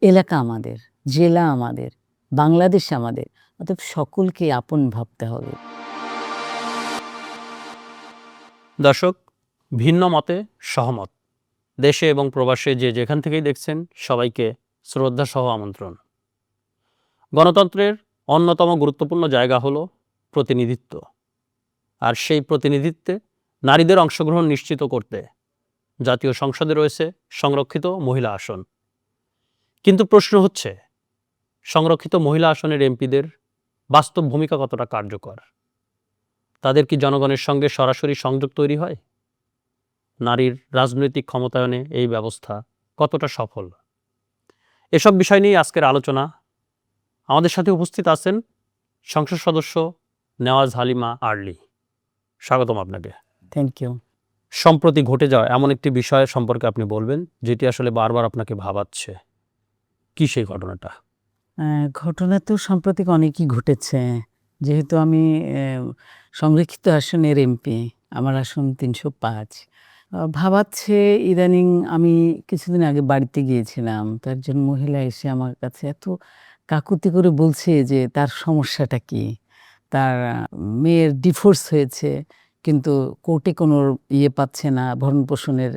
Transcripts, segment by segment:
এলাকা আমাদের, জেলা আমাদের, বাংলাদেশ আমাদের। অতএব সকলকে আপন ভাবতে হবে। দর্শক, ভিন্ন মতে সহমত, দেশে এবং প্রবাসে যে যেখান থেকেই দেখছেন সবাইকে শ্রদ্ধা সহ আমন্ত্রণ। গণতন্ত্রের অন্যতম গুরুত্বপূর্ণ জায়গা হলো প্রতিনিধিত্ব, আর সেই প্রতিনিধিত্বে নারীদের অংশগ্রহণ নিশ্চিত করতে জাতীয় সংসদে রয়েছে সংরক্ষিত মহিলা আসন। কিন্তু প্রশ্ন হচ্ছে, সংরক্ষিত মহিলা আসনের এমপিদের বাস্তব ভূমিকা কতটা কার্যকর? তাদের কি জনগণের সঙ্গে সরাসরি সংযোগ তৈরি হয়? নারীর রাজনৈতিক ক্ষমতায়নে এই ব্যবস্থা কতটা সফল? এসব বিষয় নিয়ে আজকের আলোচনা। আমাদের সাথে উপস্থিত আছেন সংসদ সদস্য নেওয়াজ হালিমা আরলি। স্বাগতম আপনাকে। Thank you. সম্প্রতি ঘটে যাওয়া এমন একটি বিষয় সম্পর্কে আপনি বলবেন যেটি আসলে বারবার আপনাকে ভাবাচ্ছে। কি সেই ঘটনাটা? ঘটনা তো সাম্প্রতিক অনেকই ঘটেছে। যেহেতু আমি সংরক্ষিত আসনের এমপি, আমার আসন ৩০৫। ভাবাচ্ছে ইদানিং। আমি কিছুদিন আগে বাড়িতে গিয়েছিলাম, তো একজন মহিলা এসে আমার কাছে এত কাকুতি করে বলছে যে তার সমস্যাটা কী। তার মেয়ের ডিভোর্স হয়েছে, কিন্তু কোর্টে কোনো পাচ্ছে না, ভরণ-পোষণের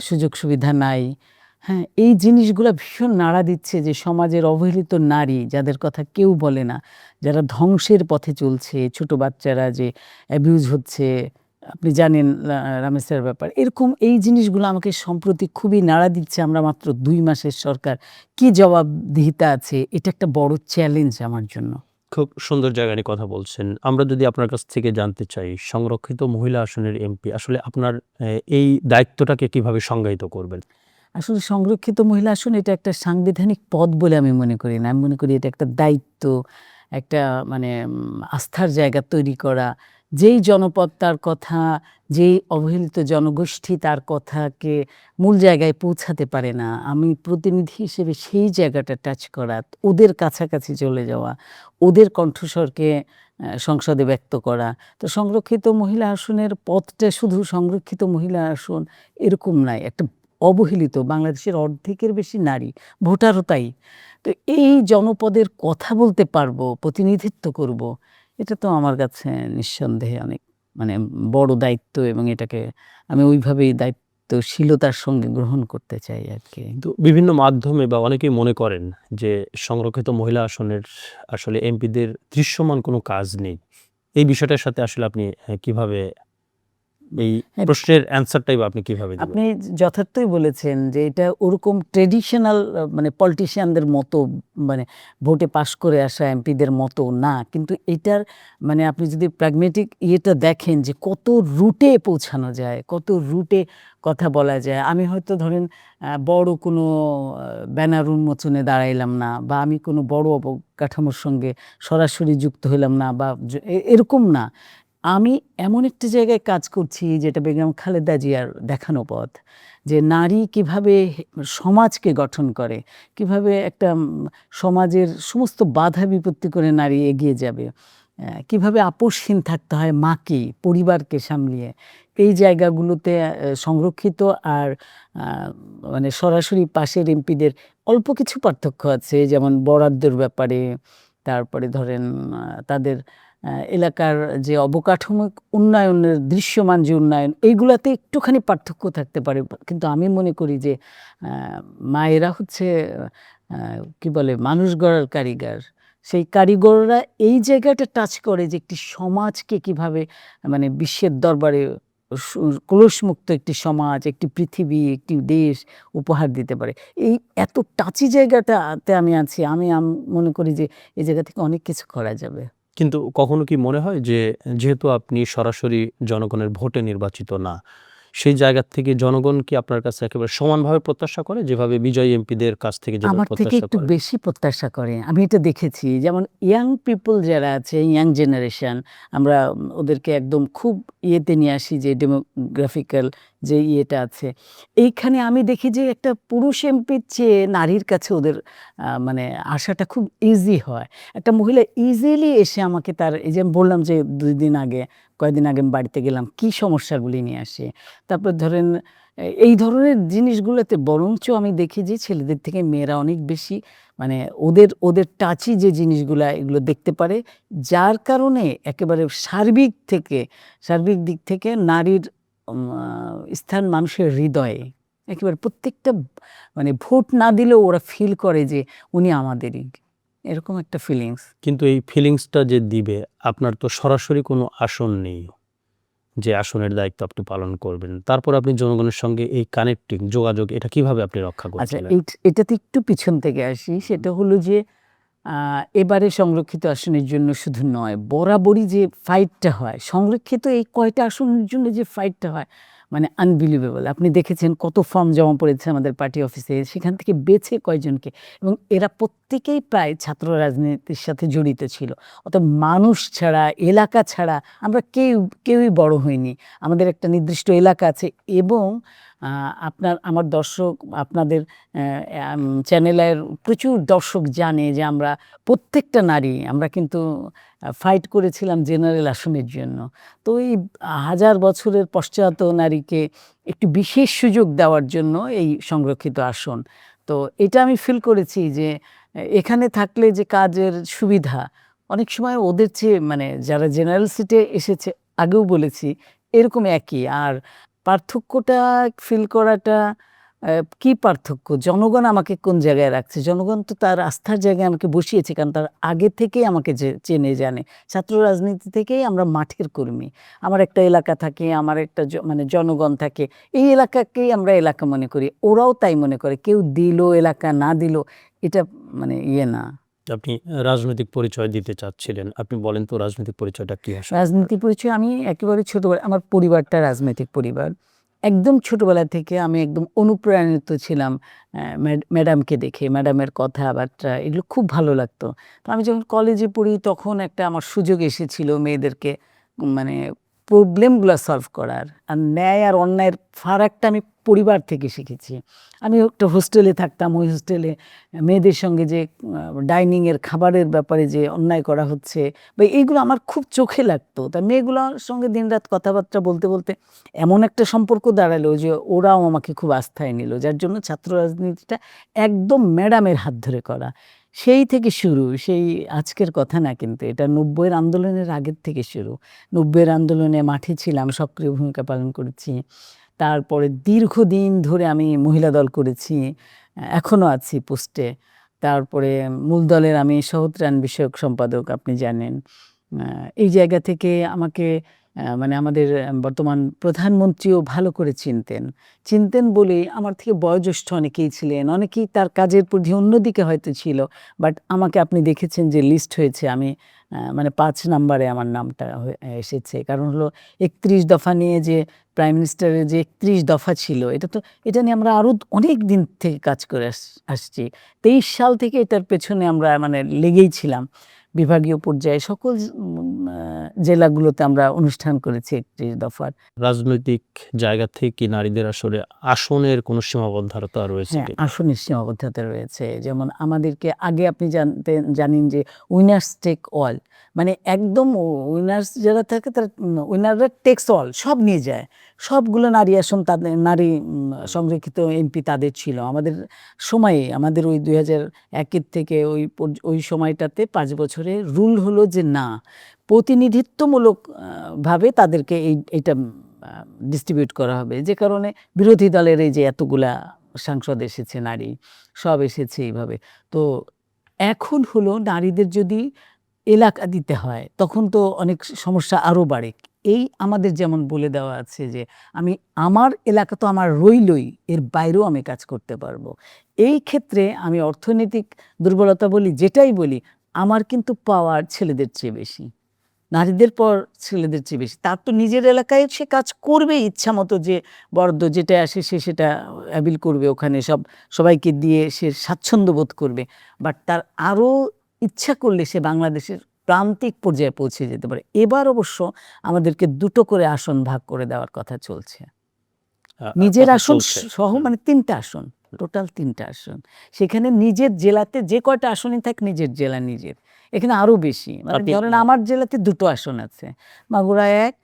সুযোগ সুবিধা নাই। হ্যাঁ, এই জিনিসগুলা ভীষণ নাড়া দিচ্ছে যে সমাজের অবহেলিত নারী, যাদের কথা কেউ বলে না, যারা ধ্বংসের পথে চলছে, ছোট বাচ্চারা যে অ্যাবিউজ হচ্ছে, আপনি জানেন রামেসার ব্যাপার। এরকম এই জিনিসগুলো আমাকে সম্প্রতি খুবই নাড়া দিচ্ছে। আমরা মাত্র ২ মাসের সরকার, কি জবাবদিহিতা আছে? এটা একটা বড় চ্যালেঞ্জ আমার জন্য। খুব সুন্দর জায়গা নিয়ে কথা বলছেন। আমরা যদি আপনার কাছ থেকে জানতে চাই, সংরক্ষিত মহিলা আসনের এমপি আসলে আপনার এই দায়িত্বটাকে কিভাবে সংজ্ঞায়িত করবেন? আসলে সংরক্ষিত মহিলা আসন এটা একটা সাংবিধানিক পদ বলে আমি মনে করি না। আমি মনে করি এটা একটা দায়িত্ব, একটা আস্থার জায়গা তৈরি করা। যেই জনপদ তার কথা, যেই অবহেলিত জনগোষ্ঠী তার কথাকে মূল জায়গায় পৌঁছাতে পারে না, আমি প্রতিনিধি হিসেবে সেই জায়গাটা টাচ করা, ওদের কাছাকাছি চলে যাওয়া, ওদের কণ্ঠস্বরকে সংসদে ব্যক্ত করা। তো সংরক্ষিত মহিলা আসনের পদটা শুধু সংরক্ষিত মহিলা আসন এরকম নয়, একটা অবহেলিত, বাংলাদেশের অর্ধেকের বেশি নারী, ভোটারও তাই। তো এই জনপদের কথা বলতে পারবো, প্রতিনিধিত্ব করব, এটা তো আমার কাছে নিঃসন্দেহে অনেক বড় দায়িত্ব, এবং এটাকে আমি ওইভাবেই দায়িত্বশীলতার সঙ্গে গ্রহণ করতে চাই আর কি। কিন্তু বিভিন্ন মাধ্যমে বা অনেকেই মনে করেন যে সংরক্ষিত মহিলা আসনের আসলে এমপিদের দৃশ্যমান কোনো কাজ নেই। এই বিষয়টার সাথে আসলে আপনি কিভাবে এই হ্যাঁ, প্রশ্নের অ্যান্সারটাই বা আপনি কিভাবে দিবেন? আপনি যথার্থই বলেছেন যে এটা ওরকম ট্র্যাডিশনাল পলিটিশিয়ানদের মতো, ভোটে পাশ করে আসা এমপিদের মতো না। কিন্তু এটার আপনি যদি প্র্যাগমেটিক ইয়েটা দেখেন যে কত রুটে পৌঁছানো যায়, কত রুটে কথা বলা যায়। আমি হয়তো ধরেন বড় কোনো ব্যানার উন্মোচনে দাঁড়াইলাম না, বা আমি কোনো বড় অবকাঠামোর সঙ্গে সরাসরি যুক্ত হইলাম না, বা এরকম না। আমি এমন একটি জায়গায় কাজ করছি যেটা বেগম খালেদা জিয়ার দেখানো পথ, যে নারী কিভাবে সমাজকে গঠন করে, কিভাবে একটা সমাজের সমস্ত বাধা বিপত্তি করে নারী এগিয়ে যাবে, কিভাবে আপোষহীন থাকতে হয় মাকে, পরিবারকে সামলিয়ে। এই জায়গাগুলোতে সংরক্ষিত আর সরাসরি পাশের এমপিদের অল্প কিছু পার্থক্য আছে, যেমন বরাদ্দের ব্যাপারে, তারপরে ধরেন তাদের এলাকার যে অবকাঠামোর উন্নয়নের দৃশ্যমান যে উন্নয়ন, এইগুলাতে একটুখানি পার্থক্য থাকতে পারে। কিন্তু আমি মনে করি যে মায়েরা হচ্ছে কি বলে, মানুষ গড়ার কারিগর। সেই কারিগররা এই জায়গাটা টাচ করে যে একটি সমাজকে কিভাবে বিশ্বের দরবারে কলুষমুক্ত একটি সমাজ, একটি পৃথিবী, একটি দেশ উপহার দিতে পারে। এই এত টাচি জায়গাটাতে আমি আছি। আমি মনে করি যে এই জায়গা থেকে অনেক কিছু করা যাবে। কিন্তু কখনো কি মনে হয় যে যেহেতু আপনি সরাসরি জনগণের ভোটে নির্বাচিত না, সেই জায়গা থেকে জনগণ কি আপনার কাছে একেবারে সমানভাবে প্রত্যাশা করে, যেভাবে বিজয়ী এমপিদের কাছ থেকে যেভাবে আমার থেকে প্রত্যাশা একটু করে? বেশি প্রত্যাশা করে। আমি এটা দেখেছি। যেমন ইয়াং পিপল যারা আছে, ইয়াং জেনারেশন, আমরা ওদেরকে একদম খুব ইয়েতে নিয়ে আসি, যে ডেমোগ্রাফিক্যাল যে ইয়েটা আছে। এইখানে আমি দেখি যে একটা পুরুষ এমপির চেয়ে নারীর কাছে ওদের আসাটা খুব ইজি হয়। একটা মহিলা ইজিলি এসে আমাকে তার, এই যে আমি বললাম যে কয়েকদিন আগে আমি বাড়িতে গেলাম, কি সমস্যাগুলি নিয়ে আসে। তারপর ধরেন এই ধরনের জিনিসগুলোতে বরঞ্চ আমি দেখি যে ছেলেদের থেকে মেয়েরা অনেক বেশি মানে ওদের টাচি যে জিনিসগুলা এগুলো দেখতে পারে, যার কারণে একেবারে সার্বিক দিক থেকে নারীর স্থান মানুষের হৃদয়ে একেবারে প্রত্যেকটা মানে ভোট না দিলেও ওরা ফিল করে যে উনি আমাদেরই, এরকম একটা ফিলিংস। কিন্তু এই ফিলিংসটা যে দিবে, আপনার তো সরাসরি কোনো আসন নেই যে আসনের দায়িত্ব আপনি পালন করবেন, তারপর আপনি জনগণের সঙ্গে এই কানেক্টিং যোগাযোগ এটা কিভাবে আপনি রক্ষা আচ্ছা, করছিলেন? এটাতে একটু পিছন থেকে আসি। সেটা হলো যে এবারে সংরক্ষিত আসনের জন্য শুধু নয়, বরাবরই যে ফাইটটা হয় সংরক্ষিত এই কয়টা আসনের জন্য, যে ফাইটটা হয় মানে আনবিলিভেবল। আপনি দেখেছেন কত ফর্ম জমা পড়েছে আমাদের পার্টি অফিসে, সেখান থেকে বেছে কয়জনকে, এবং এরা প্রত্যেকেই প্রায় ছাত্র রাজনীতির সাথে জড়িত ছিল। অর্থাৎ মানুষ ছাড়া, এলাকা ছাড়া আমরা কেউই বড় হইনি। আমাদের একটা নির্দিষ্ট এলাকা আছে, এবং আমার দর্শক, আপনাদের চ্যানেলের প্রচুর দর্শক জানে যে আমরা প্রত্যেকটা নারী আমরা কিন্তু ফাইট করেছিলাম জেনারেল আসনের জন্য। তো এই 1000 বছরের পশ্চাৎ নারীকে একটু বিশেষ সুযোগ দেওয়ার জন্য এই সংরক্ষিত আসন। তো এটা আমি ফিল করেছি যে এখানে থাকলে যে কাজের সুবিধা অনেক সময় ওদের চেয়ে মানে যারা জেনারেল সিটে এসেছে, আগেও বলেছি, এরকম একই। আর পার্থক্যটা ফিল করাটা কি পার্থক্য? জনগণ আমাকে কোন জায়গায় রাখছে? জনগণ তো তার আস্থার জায়গায় আমাকে বসিয়েছে, কারণ তার আগে থেকেই আমাকে চেনে জানে। ছাত্র রাজনীতি থেকেই আমরা মাঠের কর্মী। আমার একটা এলাকা থাকে, আমার একটা মানে জনগণ থাকে। এই এলাকাকেই আমরা এলাকা মনে করি, ওরাও তাই মনে করে। কেউ দিল এলাকা না দিল এটা মানে না। আপনি রাজনৈতিক পরিচয় দিতে চাচ্ছিলেন, আপনি বলেন তো রাজনৈতিক পরিচয়টা কি আসলে? রাজনীতি পরিচয় আমি একেবারে ছোটবেলা, আমার পরিবারটা রাজনৈতিক পরিবার। একদম ছোটবেলা থেকে আমি একদম অনুপ্রাণিত ছিলাম ম্যাডামকে দেখে। ম্যাডামের কথাবার্তা এগুলো খুব ভালো লাগতো। তো আমি যখন কলেজে পড়ি তখন একটা আমার সুযোগ এসেছিল মেয়েদেরকে মানে প্রবলেমগুলো সলভ করার। আর ন্যায় আর অন্যায়ের ফারাকটা আমি পরিবার থেকে শিখেছি। আমি একটা হোস্টেলে থাকতাম, ওই হোস্টেলে মেয়েদের সঙ্গে যে ডাইনিংয়ের খাবারের ব্যাপারে যে অন্যায় করা হচ্ছে বা এইগুলো আমার খুব চোখে লাগতো। তা মেয়েগুলোর সঙ্গে দিনরাত কথাবার্তা বলতে বলতে এমন একটা সম্পর্ক দাঁড়ালো যে ওরাও আমাকে খুব আস্থায় নিল, যার জন্য ছাত্র রাজনীতিটা একদম ম্যাডামের হাত ধরে করা। সেই থেকে শুরু, সেই আজকের কথা না, কিন্তু এটা 90-এর আন্দোলনের আগের থেকে শুরু। 90-এর আন্দোলনে মাঠে ছিলাম, সক্রিয় ভূমিকা পালন করেছি। তারপরে দীর্ঘদিন ধরে আমি মহিলা দল করেছি, এখনও আছি পোস্টে। তারপরে মূল দলের আমি সহত্রাণ বিষয়ক সম্পাদক, আপনি জানেন। এই জায়গা থেকে আমাকে মানে আমাদের বর্তমান প্রধানমন্ত্রীও ভালো করে চিনতেন বলেই আমার থেকে বয়োজ্যেষ্ঠ অনেকেই ছিলেন, অনেকেই তার কাজের প্রতি অন্যদিকে হয়তো ছিল, বাট আমাকে আপনি দেখেছেন যে লিস্ট হয়েছে, আমি মানে 5 নাম্বারে আমার নামটা এসেছে। কারণ হলো 31 দফা নিয়ে যে প্রাইম মিনিস্টারের যে 31 দফা ছিল, এটা নিয়ে আমরা আরও অনেক দিন থেকে কাজ করে আসছি। 23 সাল থেকে এটার পেছনে আমরা মানে লেগেই ছিলাম। বিভাগীয় পর্যায়ে সকল জেলাগুলোতে আমরা অনুষ্ঠান করেছি 31 দফার। রাজনৈতিক জায়গা থেকে কি নারীদের আসলে আসনের কোনো সীমাবদ্ধতা রয়েছে হ্যাঁ, কিনা? আসনের সীমাবদ্ধতা রয়েছে। যেমন আমাদেরকে আগে আপনি জানেন যে উইনার্স টেক অল, মানে একদম উইনার্স যারা থাকে তারা উইনাররা টেকস অল, সব নিয়ে যায়। সবগুলো নারী আসন তাদের, নারী সংরক্ষিত এমপি তাদের ছিল। আমাদের সময়ে, আমাদের ওই 2001-এর থেকে ওই সময়টাতে 5 বছরে রুল হলো যে না, প্রতিনিধিত্বমূলক ভাবে তাদেরকে এইটা ডিস্ট্রিবিউট করা হবে। যে কারণে বিরোধী দলের এই যে এতগুলা সাংসদ এসেছে নারী, সব এসেছে এইভাবে। তো এখন হলো নারীদের যদি এলাকা দিতে হয় তখন তো অনেক সমস্যা আরও বাড়ে। এই আমাদের যেমন বলে দেওয়া আছে যে আমি আমার এলাকা তো আমার রইলই, এর বাইরেও আমি কাজ করতে পারবো। এই ক্ষেত্রে আমি অর্থনৈতিক দুর্বলতা বলি, যেটাই বলি, আমার কিন্তু পাওয়ার ছেলেদের চেয়ে বেশি, নারীদের পর ছেলেদের চেয়ে বেশি। তার তো নিজের এলাকায় সে কাজ করবে ইচ্ছা মতো, যে বরাদ্দ যেটা আসে সে সেটা অ্যাবিল করবে, ওখানে সবাইকে দিয়ে সে স্বাচ্ছন্দ্য বোধ করবে। বাট তার আরও ইচ্ছা করলে সে বাংলাদেশের প্রান্তিক পর্যায়ে পৌঁছে যেতে পারে। এবার অবশ্য আমাদেরকে 2টো করে আসন ভাগ করে দেওয়ার কথা চলছে, নিজের কথা আসন চলছে। সহ, মানে 3টা আসন, টোটাল 3টা আসন। সেখানে নিজের জেলাতে যে কয়টা আসনই থাক, নিজের জেলা নিজের, এখানে আরও বেশি। মানে আপনি ধরেন আমার জেলাতে 2টো আসন আছে, মাগুরা 1,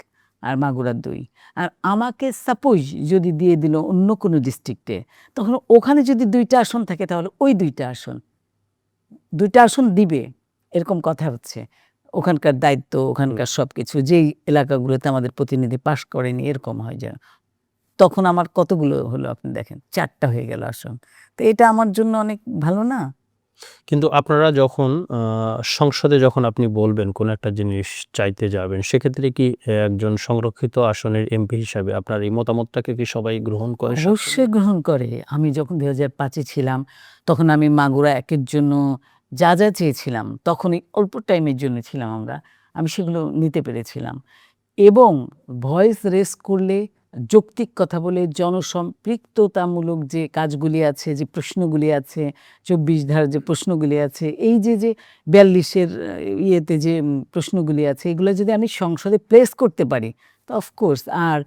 আর মাগুরার 2। আর আমাকে সাপোজ যদি দিয়ে দিল অন্য কোনো ডিস্ট্রিক্টে, তখন ওখানে যদি 2টা আসন থাকে তাহলে ওই 2টা আসন 2টা আসন দিবে, এরকম কথা হচ্ছে। ওখানকার দায়িত্ব, ওখানকার সবকিছু যেই এলাকাগুলোতে আমাদের প্রতিনিধি পাস করেনি এরকম হয় যেন। তখন আমার কতগুলো হলো আপনি দেখেন, 4টা হয়ে গেল আসন। তো এটা আমার জন্য অনেক ভালো না? কিন্তু আপনারা যখন সংসদে যখন আপনি বলবেন কোনো একটা জিনিস চাইতে যাবেন, সেক্ষেত্রে কি একজন সংরক্ষিত আসনের এমপি হিসাবে আপনার এই মতামতটাকে কি সবাই গ্রহণ করে? অবশ্যই গ্রহণ করে। আমি যখন 2005 এ ছিলাম, তখন আমি মাগুরা 1 এর জন্য যা, যা চেয়েছিলাম, তখনই অল্প টাইমের জন্য ছিলাম আমরা। আমি সেগুলো নিতে পেরেছিলাম। এবং ভয়েস রেজ করলে, যৌক্তিক কথা বলে, জনসম্পৃক্ততামূলক যে কাজগুলি আছে, যে প্রশ্নগুলি আছে, 24 ধারার যে প্রশ্নগুলি আছে, এই যে 42 এর ইয়েতে যে প্রশ্নগুলি আছে, এগুলো যদি আমি সংসদে প্লেস করতে পারি, তো অফকোর্স আর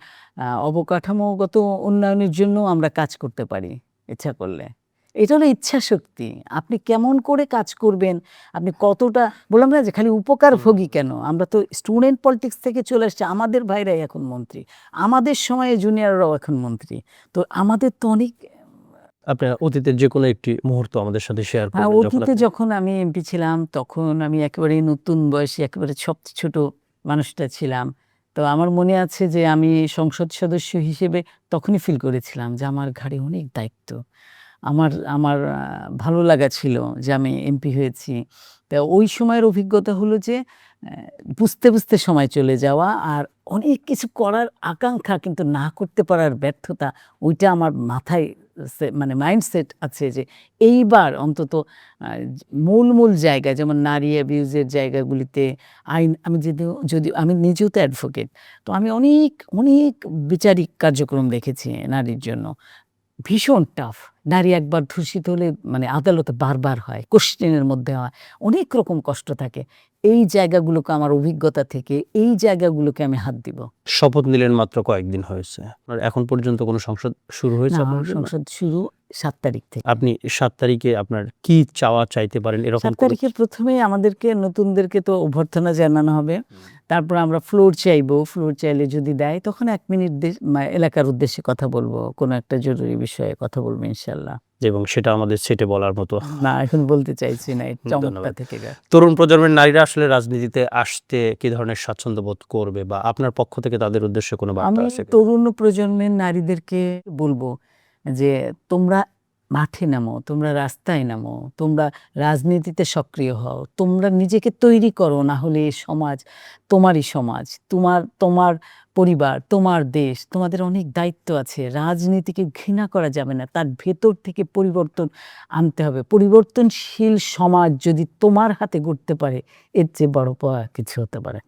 অবকাঠামোগত উন্নয়নের জন্যও আমরা কাজ করতে পারি ইচ্ছা করলে। এটা হলো ইচ্ছাশক্তি। আপনি কেমন করে কাজ করবেন, আপনি কতটা, বললাম না যে খালি উপকারভোগী কেন? আমরা তো স্টুডেন্ট পলিটিক্স থেকে চলে আসছি, আমাদের ভাইরাই এখন মন্ত্রী, আমাদের সময়ে জুনিয়ররাও এখন মন্ত্রী। তো আমাদের তো অনেক আপনার অতীতের যেকোনো একটি মুহূর্ত আমাদের সাথে শেয়ার করবেন যখন অতীতে আপনি যখন আমি এমপি ছিলাম, তখন আমি একেবারেই নতুন বয়সী, একেবারে সবচেয়ে ছোট মানুষটা ছিলাম। তো আমার মনে আছে যে আমি সংসদ সদস্য হিসেবে তখনই ফিল করেছিলাম যে আমার ঘাড়ে অনেক দায়িত্ব। আমার আমার ভালো লাগা ছিল যে আমি এমপি হয়েছি। তা ওই সময়ের অভিজ্ঞতা হলো যে বুঝতে, বুঝতে সময় চলে যাওয়া আর অনেক কিছু করার আকাঙ্ক্ষা কিন্তু না করতে পারার ব্যর্থতা, ওইটা আমার মাথায় মানে মাইন্ডসেট আছে যে এইবার অন্তত মূল জায়গায় যেমন নারী অ্যাবিউজের জায়গাগুলিতে আইন, আমি যদিও আমি নিজেও তো অ্যাডভোকেট। তো আমি অনেক বিচারিক কার্যক্রম দেখেছি নারীর জন্য। ভীষণ টাফ। নারী একবার ধর্ষিত হলে মানে আদালতে বারবার হয়, কোশ্চেনের মধ্যে হয়, অনেক রকম কষ্ট থাকে। এই জায়গাগুলোকে আমার অভিজ্ঞতা থেকে এই জায়গাগুলোকে আমি হাত দিব। শপথ নিলেন মাত্র কয়েকদিন হয়েছে। আপনার এখন পর্যন্ত কোনো সংসদ শুরু হয়েছে না, আপনার জন্য? সংসদ শুরু 7 তারিখ থেকে। আপনি 7 তারিখে আপনার কি চাওয়া চাইতে পারেন 7 এরকম কোনো তারিখে প্রথমেই আমাদেরকে নতুনদেরকে তো অভ্যর্থনা জানানো হবে। তারপর আমরা ফ্লোর চাইবো। ফ্লোর চাইলে যদি দেয় তখন 1 মিনিট এলাকার উদ্দেশ্যে কথা বলবো। কোনো একটা জরুরি বিষয়ে কথা বলবো ইনশাআল্লাহ। এবং সেটা আমাদের সেটে বলার মতো। না, এখন বলতে চাইছি না। এই চমকটা ধন্যবাদ। থেকে যায়। তরুণ প্রজন্মের নারীরা আসলে রাজনীতিতে আসতে কি ধরনের স্বাচ্ছন্দ্য বোধ করবে বা আপনার পক্ষ থেকে তাদের উদ্দেশ্যে কোনো বার্তা আমি আছে কিনা? তরুণ প্রজন্মের নারীদেরকে বলবো যে তোমরা মাঠে নামো, তোমরা রাস্তায় নামো, তোমরা রাজনীতিতে সক্রিয় হও, তোমরা নিজেকে তৈরি করো, না হলে এই সমাজ তোমারই সমাজ, তোমার পরিবার, তোমার দেশ, তোমাদের অনেক দায়িত্ব আছে। রাজনীতিকে ঘৃণা করা যাবে না, তার ভেতর থেকে পরিবর্তন আনতে হবে। পরিবর্তনশীল সমাজ যদি তোমার হাতে গড়তে পারে, এর চেয়ে বড় পাওয়া কিছু হতে পারে।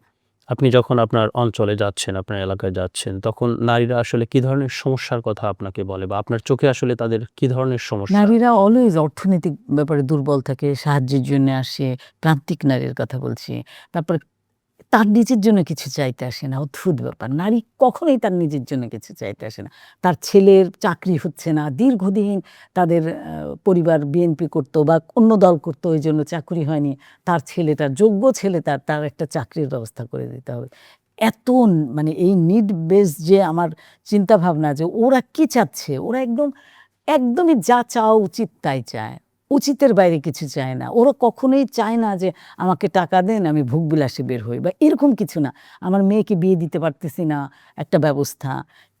আপনি যখন আপনার অঞ্চলে যাচ্ছেন, আপনার এলাকায় যাচ্ছেন, তখন নারীরা আসলে কি ধরনের সমস্যার কথা আপনাকে বলে বা আপনার চোখে আসলে তাদের কি ধরনের সমস্যা? নারীরা অলওয়েজ অর্থনৈতিক ব্যাপারে দুর্বল থাকে, সাহায্যের জন্য আসে, প্রান্তিক নারীর কথা বলছি। তারপরে তার নিজের জন্য কিছু চাইতে আসে না, অদ্ভুত ব্যাপার। নারী কখনোই তার নিজের জন্য কিছু চাইতে আসে না। তার ছেলের চাকরি হচ্ছে না, দীর্ঘদিন তাদের পরিবার বিএনপি করতো বা অন্য দল করতো, ওই জন্য চাকরি হয়নি। তার ছেলেটা, যোগ্য ছেলে তার একটা চাকরির ব্যবস্থা করে দিতে হবে। এত মানে এই নিড বেস যে আমার চিন্তাভাবনা যে ওরা কি চাচ্ছে, ওরা একদমই যা চাওয়া উচিত তাই চায়। উচিতের বাইরে কিছু চায় না। ওরা কখনোই চায় না যে আমাকে টাকা দেন, আমি ভোগবিলাসে বের হই বা এরকম কিছু না। আমার মেয়েকে বিয়ে দিতে পারতেছি না, একটা ব্যবস্থা,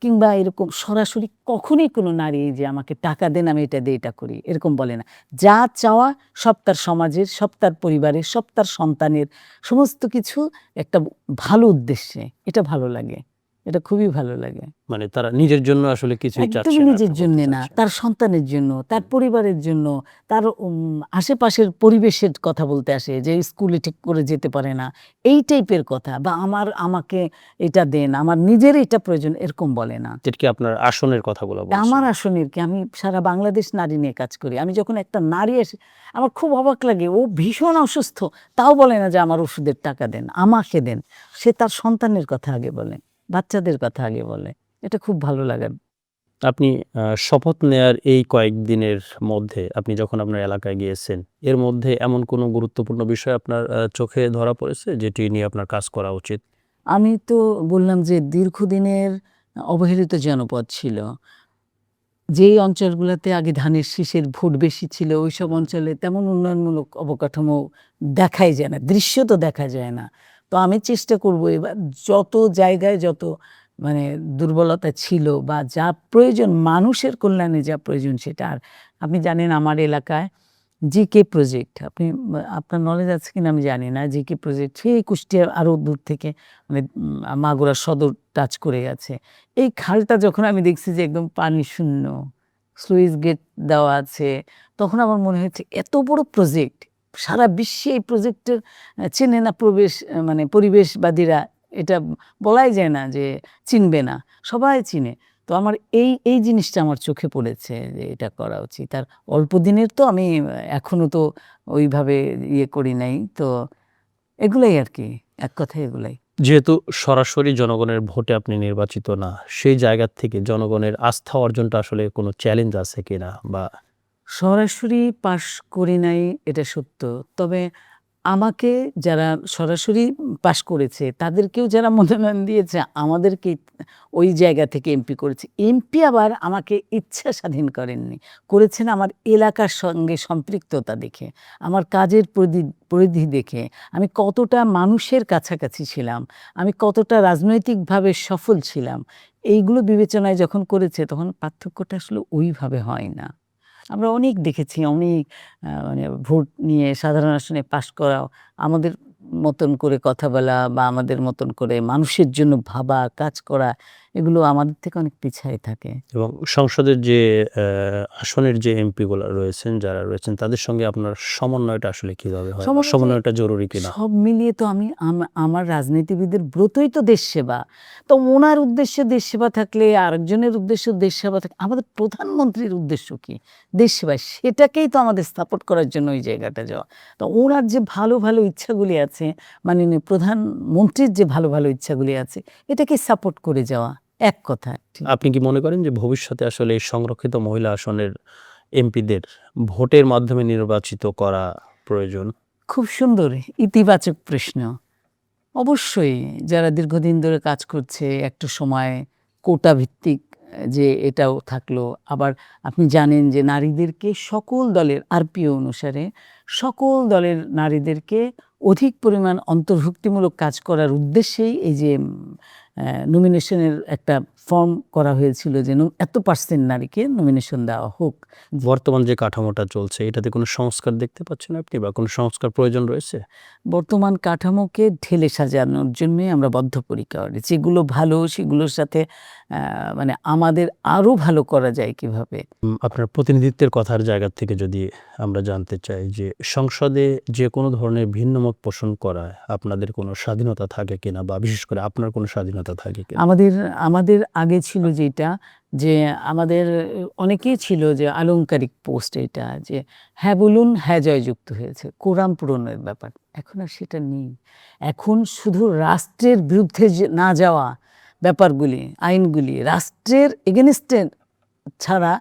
কিংবা এরকম সরাসরি কখনোই কোনো নারী যে আমাকে টাকা দেন, আমি এটা দিয়ে এটা করি, এরকম বলে না। যা চাওয়া সব তার সমাজের, সব তার পরিবারের, সব তার সন্তানের, সমস্ত কিছু একটা ভালো উদ্দেশ্যে। এটা ভালো লাগে। এটা খুবই ভালো লাগে। মানে তারা নিজের জন্য আসলে কিছুই চাচ্ছে একদমই না, নিজের আপনি জন্যে বলতে না, চাচ্ছেন। তার সন্তানের জন্য, তার পরিবারের জন্য, তার আশেপাশের পরিবেশের কথা বলতে আসে যে স্কুলে ঠিক করে যেতে পারে না, এই টাইপের কথা, বা আমাকে এটা দেন, আমার নিজের এটা প্রয়োজন, এরকম বলে না। যেটা কি আপনার আসনের কথাগুলো আমার বলছেন। আসনের কি, আমি সারা বাংলাদেশ নারী নিয়ে কাজ করি। আমি যখন একটা নারী এসে, আমার খুব অবাক লাগে, ও ভীষণ অসুস্থ, তাও বলে না যে আমার ওষুধের টাকা দেন, আমাকে দেন। সে তার সন্তানের কথা আগে বলে, বাচ্চাদের কথা আগে বলে। এটা খুব ভালো লাগার। আপনি শপথ নেয়ার এই কয়েকদিনের মধ্যে আপনি যখন আপনার এলাকায় গিয়েছেন, এর মধ্যে এমন কোনো গুরুত্বপূর্ণ বিষয় আপনার চোখে ধরা পড়েছে যেটি নিয়ে আপনার কাজ করা উচিত? আমি তো বললাম যে দীর্ঘদিনের অবহেলিত জনপদ ছিল। যেই অঞ্চলগুলোতে আগে ধানের শীষের ভোট বেশি ছিল ওইসব অঞ্চলে তেমন উন্নয়নমূলক অবকাঠামো দেখাই যায় না, দৃশ্য তো দেখা যায় না। তো আমি চেষ্টা করব এবার যত জায়গায় যত মানে দুর্বলতা ছিল বা যা প্রয়োজন মানুষের কল্যাণে যা প্রয়োজন সেটা। আর আপনি জানেন আমার এলাকায় জিকে প্রজেক্ট আপনার নলেজ আছে কিনা আমি জানি না। জিকে প্রজেক্ট সেই কুষ্টিয়া আরো দূর থেকে মানে মাগুরা সদর টাচ করে গেছে। এই খালটা যখন আমি দেখছি যে একদম পানি শূন্য, স্লুইস গেট দেওয়া আছে, তখন আমার মনে হয়েছে এত বড় প্রজেক্ট সারা বিশ্বে এই প্রজেক্টের চেনে না মানে পরিবেশবাদীরা, এটা বলাই যায় না যে চিনবে না, সবাই চিনে। তো আমার এই জিনিসটা আমার চোখে পড়েছে যে এটা করা উচিত। আর অল্প দিনের তো আমি এখনো তো ওইভাবে ইয়ে করি নাই। তো এগুলাই আরকি, এক কথায় এগুলাই। যেহেতু সরাসরি জনগণের ভোটে আপনি নির্বাচিত না, সেই জায়গা থেকে জনগণের আস্থা অর্জনটা আসলে কোনো চ্যালেঞ্জ আছে কিনা? বা সরাসরি পাস করি নাই এটা সত্য। তবে আমাকে যারা সরাসরি পাস করেছে তাদেরকেও যারা মনোনয়ন দিয়েছে আমাদেরকেই ওই জায়গা থেকে এমপি করেছে। এমপি আবার আমাকে ইচ্ছা স্বাধীন করেননি। করেছেন আমার এলাকার সঙ্গে সম্পৃক্ততা দেখে, আমার কাজের পরিধি দেখে, আমি কতটা মানুষের কাছাকাছি ছিলাম, আমি কতটা রাজনৈতিকভাবে সফল ছিলাম। এইগুলো বিবেচনায় যখন করেছে তখন পার্থক্যটা আসলে ওইভাবে হয় না। আমরা অনেক দেখেছি, অনেক মানে ভোট নিয়ে সাধারণ আসনে পাস করাও, আমাদের মতন করে কথা বলা বা আমাদের মতন করে মানুষের জন্য ভাবা, কাজ করা, এগুলো আমাদের থেকে অনেক পিছায় থাকে। এবং সংসদের যে আসনের যে এমপিগুলা রয়েছেন, যারা রয়েছেন তাদের সঙ্গে আপনার সমন্বয়টা আসলে কিভাবে হয়? বা সমন্বয় সমন্বয়টা জরুরি কিনা? সব মিলিয়ে তো আমি আমার রাজনীতিবিদের ব্রতই তো দেশ সেবা। তো ওনার উদ্দেশ্যে দেশ সেবা থাকলে আরেকজনের উদ্দেশ্য দেশ সেবা থাকে। আমাদের প্রধানমন্ত্রীর উদ্দেশ্য কি? দেশ সেবা। সেটাকেই তো আমাদের সাপোর্ট করার জন্য ওই জায়গাটা যাওয়া। তো ওনার যে ভালো, ভালো ইচ্ছাগুলি আছে, মাননীয় প্রধানমন্ত্রীর যে ভালো, ভালো ইচ্ছাগুলি আছে, এটাকে সাপোর্ট করে যাওয়া। এক কথায়। ঠিক। আপনি কি মনে করেন যে ভবিষ্যতে আসলে এই সংরক্ষিত মহিলা আসনের এমপিদের ভোটের মাধ্যমে নির্বাচিত করা প্রয়োজন? খুব সুন্দর ইতিবাচক প্রশ্ন। অবশ্যই যারা দীর্ঘদিন ধরে কাজ করছে, একটা সময় কোটা ভিত্তিক যে এটাও থাকলো। আবার আপনি জানেন যে নারীদেরকে সকল দলের আরপিও অনুসারে সকল দলের নারীদেরকে অধিক পরিমাণ অন্তর্ভুক্তিমূলক কাজ করার উদ্দেশ্যেই এই যে নমিনেশনের একটা ফর্ম করা হয়েছিল যে এত % নারীকে নমিনেশন দেওয়া হোক। বর্তমান যে কাঠামোটা চলছে এটাতে কোনো সংস্কার দেখতে পাচ্ছেন আপনি, বা কোনো সংস্কার প্রয়োজন রয়েছে? বর্তমান কাঠামোকে ঢেলে সাজানোর জন্যই আমরা বদ্ধপরিকর। যেগুলো ভালো সেগুলোর সাথে মানে আমাদের আরো ভালো করা যায় কিভাবে? আপনার প্রতিনিধিত্বের কথার জায়গা থেকে যদি আমরা জানতে চাই যে সংসদে যে কোনো ধরনের ভিন্নমত পোষণ করায় আপনাদের কোনো স্বাধীনতা থাকে কিনা, বা বিশেষ করে আপনার কোনো স্বাধীনতা থাকে কিনা? আমাদের আগে ছিল যেটা যে আমাদের অনেকেই ছিল যে আলংকারিক পোস্ট এটা যে হ্যাঁ বলুন, হ্যাঁ জয়যুক্ত হয়েছে। কোরাম পূরণের ব্যাপার। এখন আর সেটা নেই। এখন শুধু রাষ্ট্রের বিরুদ্ধে যে না যাওয়া ব্যাপারগুলি, আইনগুলি রাষ্ট্রের এগেইনস্টে ছাড়া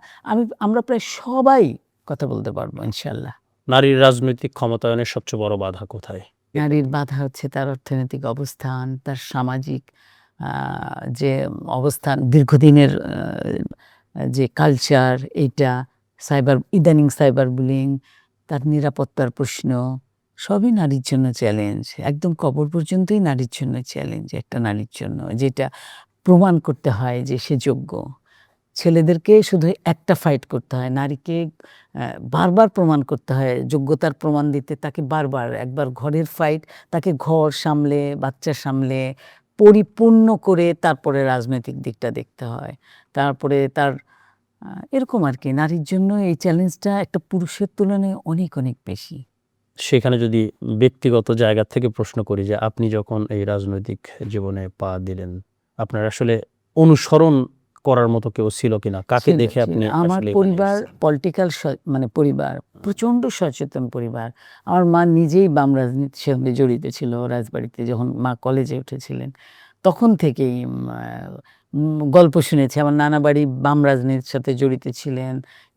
আমরা প্রায় সবাই কথা বলতে পারবো ইনশাআল্লাহ। নারীর রাজনৈতিক ক্ষমতায়নের সবচেয়ে বড় বাধা কোথায়? নারীর বাধা হচ্ছে তার অর্থনৈতিক অবস্থান, তার সামাজিক যে অবস্থান, দীর্ঘদিনের যে কালচার এইটা, ইদানিং সাইবার বুলিং, তার নিরাপত্তার প্রশ্ন, সবই নারীর জন্য চ্যালেঞ্জ। একদম কবর পর্যন্তই নারীর জন্য চ্যালেঞ্জ, একটা নারীর জন্য। যেটা প্রমাণ করতে হয় যে সে যোগ্য। ছেলেদেরকে শুধু একটা ফাইট করতে হয়, নারীকে বারবার প্রমাণ করতে হয়, যোগ্যতার প্রমাণ দিতে তাকে বারবার। একবার ঘরের ফাইট, তাকে ঘর সামলে, বাচ্চা সামলে, পরিপূর্ণ করে তারপরে রাজনৈতিক দিকটা দেখতে হয়। তারপরে তার এরকম আরকি। নারীর জন্য এই চ্যালেঞ্জটা একটা পুরুষের তুলনায় অনেক, অনেক বেশি। সেখানে যদি ব্যক্তিগত জায়গা থেকে প্রশ্ন করি যে আপনি যখন এই রাজনৈতিক জীবনে পা দিলেন, আপনার আসলে অনুসরণ করার মতো কেউ ছিল কিনা? কাকে দেখে আপনি আমার আসলে এখানে পরিবার এসেছেন? পলিটিক্যাল মানে পরিবার, প্রচণ্ড সচেতন পরিবার। আমার মা নিজেই বাম রাজনীতির সঙ্গে জড়িত ছিল রাজবাড়িতে যখন মা কলেজে উঠেছিলেন। তখন থেকেই গল্প শুনেছি। আমার নানা বাড়ি বাম রাজনীতির সাথে জড়িত ছিলেন।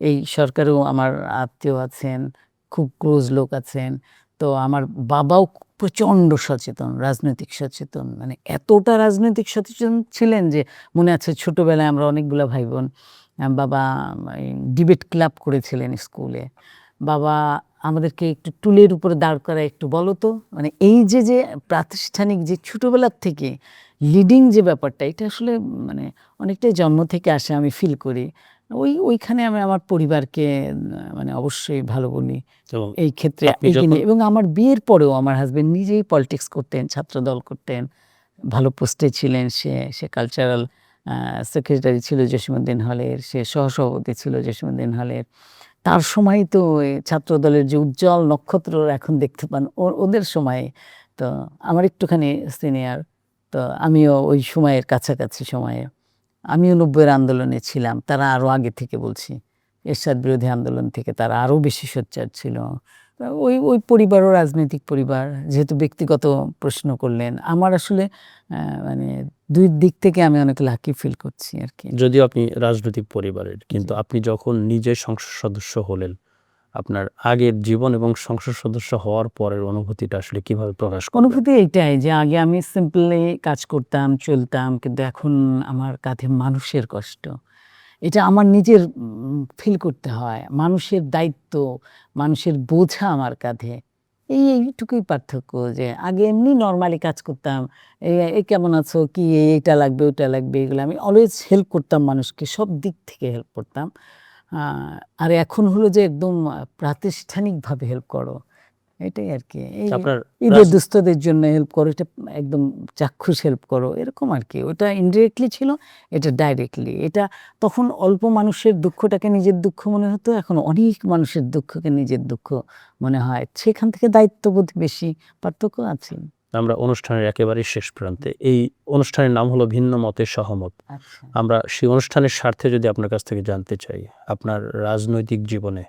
এই সরকারেও আমার আত্মীয় আছেন, খুব ক্লোজ লোক আছেন। তো তো আমার বাবাও প্রচণ্ড সচেতন, রাজনৈতিক সচেতন, মানে এতটা রাজনৈতিক সচেতন ছিলেন যে মনে আছে ছোটবেলায় আমরা অনেকগুলো ভাই বোন, বাবা ডিবেট ক্লাব করেছিলেন স্কুলে। বাবা আমাদেরকে একটু টুলের উপরে দাঁড় করায়, একটু বলো তো, মানে এই যে যে প্রাতিষ্ঠানিক যে ছোটবেলার থেকে লিডিং যে ব্যাপারটা, এটা আসলে মানে অনেকটাই জন্ম থেকে আসে আমি ফিল করি। ওইখানে আমি আমার পরিবারকে মানে অবশ্যই ভালো বলি এবং এই ক্ষেত্রে আপনি এগিয়ে যখন নিয়ে। এবং আমার বিয়ের পরেও আমার হাজবেন্ড নিজেই পলিটিক্স করতেন, ছাত্রদল করতেন, ভালো পোস্টে ছিলেন। সে কালচারাল সেক্রেটারি ছিল জসীমউদ্দিন হলের, সে সহসভাপতি ছিল জসীমউদ্দিন হলের। তার সময় তো এই ছাত্রদলের যে উজ্জ্বল নক্ষত্র এখন দেখতে পান ওদের সময়ে। তো আমার একটুখানি সিনিয়র, তো আমিও ওই সময়ের কাছাকাছি সময়ে আমিও ৯০-এর আন্দোলনে ছিলাম। তারা আরও আগে থেকে বলছি, এরশাদ বিরোধী আন্দোলন থেকে তারা আরও বেশি সোচ্চার ছিল। ওই পরিবারও রাজনৈতিক পরিবার। যেহেতু ব্যক্তিগত প্রশ্ন করলেন, আমার আসলে মানে ২ দিক থেকে আমি অনেক লাকি ফিল করছি আরকি। যদিও আপনি রাজনৈতিক পরিবারের, কিন্তু জি। আপনি যখন নিজে সংসদ সদস্য হলেন, আপনার আগের জীবন এবং সংসদ সদস্য হওয়ার পরের অনুভূতিটা আসলে কিভাবে প্রকাশ করবেন? অনুভূতি এইটাই যে আগে আমি সিম্পলি কাজ করতাম, চলতাম, কিন্তু এখন আমার কাঁধে মানুষের কষ্ট। এটা আমার নিজের ফিল করতে হয়। মানুষের দায়িত্ব, মানুষের বোঝা আমার কাঁধে। এইটুকুই পার্থক্য, যে আগে এমনি নরমালি কাজ করতাম। এই কেমন আছো? কি এইটা লাগবে, ওইটা লাগবে, এগুলো আমি অলওয়েজ হেল্প করতাম মানুষকে, সব দিক থেকে হেল্প করতাম। আ আর এখন হলো যে একদম প্রাতিষ্ঠানিকভাবে হেল্প করো। এটাই আরকি। এই আপনার ঈদের রাজ দুস্থদের জন্য হেল্প করো, এটা একদম চাক্ষুষ হেল্প করো, এরকম আরকি। ওটা ইনডিরেক্টলি ছিল, এটা ডাইরেক্টলি। এটা তখন অল্প মানুষের দুঃখটাকে নিজের দুঃখ মনে হতো, এখন অনেক মানুষের দুঃখকে নিজের দুঃখ মনে হয়। সেখান থেকে দায়িত্ববোধ বেশি, পার্থক্য আছে। আমরা অনুষ্ঠানের একেবারেই শেষ প্রান্তে। এই অনুষ্ঠানের নাম হলো ভিন্ন মতে সহমত। আচ্ছা। আমরা সেই অনুষ্ঠানের স্বার্থে যদি আপনার কাছ থেকে জানতে চাই, আপনার রাজনৈতিক জীবনে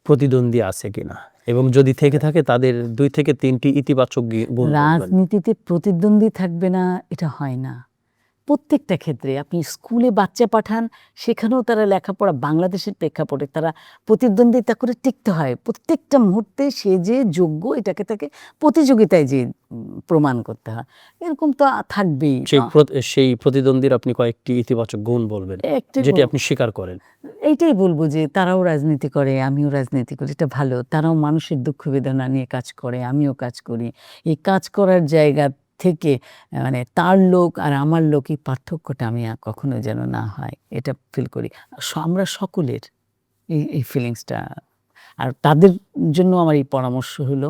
প্রতিদ্বন্দ্বী আছে কিনা? এবং যদি থেকে থাকে তাদের ২ থেকে ৩ টি ইতিবাচক গুণ বলবেন। রাজনীতিতে প্রতিদ্বন্দ্বী থাকবে না, এটা হয় না। প্রত্যেকটা ক্ষেত্রে আপনি স্কুলে বাচ্চা পাঠান, সেখানেও তারা লেখাপড়া বাংলাদেশের প্রেক্ষাপটে তারা প্রতিদ্বন্দ্বিতা করে টিকতে হয়। প্রত্যেকটা মুহূর্তে সে যে যোগ্য এটাকে তাকে প্রতিযোগিতায় যেয়ে প্রমাণ করতে হয়। এরকম তো থাকবেই। সেই প্রতিদ্বন্দ্বীর আপনি কয়েকটি ইতিবাচক গুণ বলবেন, একটাই যেটি আপনি স্বীকার করেন। এইটাই বলব যে তারাও রাজনীতি করে, আমিও রাজনীতি করি। এটা ভালো। তারাও মানুষের দুঃখ বেদনা নিয়ে কাজ করে, আমিও কাজ করি। এই কাজ করার জায়গা থেকে মানে তার লোক আর আমার লোক, এই পার্থক্যটা আমি কখনো যেন না হয়, এটা ফিল করি। আমরা সকলের এই ফিলিংসটা। আর তাদের জন্য আমার এই পরামর্শ হলো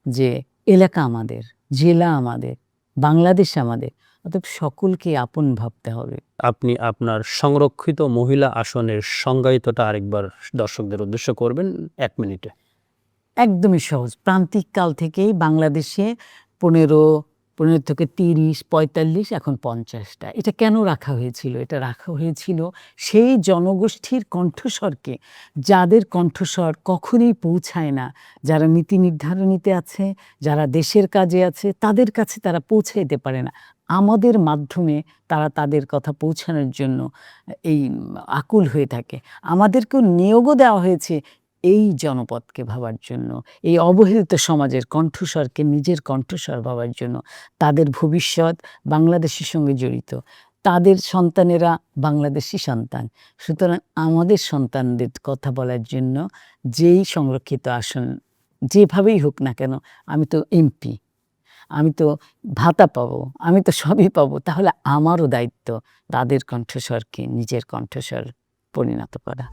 যে এলাকা আমাদের, জেলা আমাদের, বাংলাদেশ আমাদের। অতএব সকলকে আপন ভাবতে হবে। আপনি আপনার সংরক্ষিত মহিলা আসনের সংজ্ঞায়িতটা আরেকবার দর্শকদের উদ্দেশ্য করবেন ১ মিনিটে। একদমই সহজ। প্রান্তিক কাল থেকেই বাংলাদেশে ১৫ থেকে ৩০, ৪৫, এখন ৫০ টা। এটা কেন রাখা হয়েছিল? এটা রাখা হয়েছিল সেই জনগোষ্ঠীর কণ্ঠস্বরকে, যাদের কণ্ঠস্বর কখনোই পৌঁছায় না, যারা নীতি নির্ধারণীতে আছে, যারা দেশের কাজে আছে, তাদের কাছে তারা পৌঁছাইতে পারে না। আমাদের মাধ্যমে তারা তাদের কথা পৌঁছানোর জন্য এই আকুল হয়ে থাকে। আমাদেরকেও নিয়োগও দেওয়া হয়েছে এই জনপদকে ভাবার জন্য, এই অবহেলিত সমাজের কণ্ঠস্বরকে নিজের কণ্ঠস্বর ভাবার জন্য। তাদের ভবিষ্যৎ বাংলাদেশের সঙ্গে জড়িত। তাদের সন্তানেরা বাংলাদেশী সন্তান। সুতরাং আমাদের সন্তানদের কথা বলার জন্য যেই সংরক্ষিত আসন যেভাবেই হোক না কেন, আমি তো এমপি, আমি তো ভাতা পাবো, আমি তো সবই পাবো। তাহলে আমারও দায়িত্ব তাদের কণ্ঠস্বরকে নিজের কণ্ঠস্বর পরিণত করা।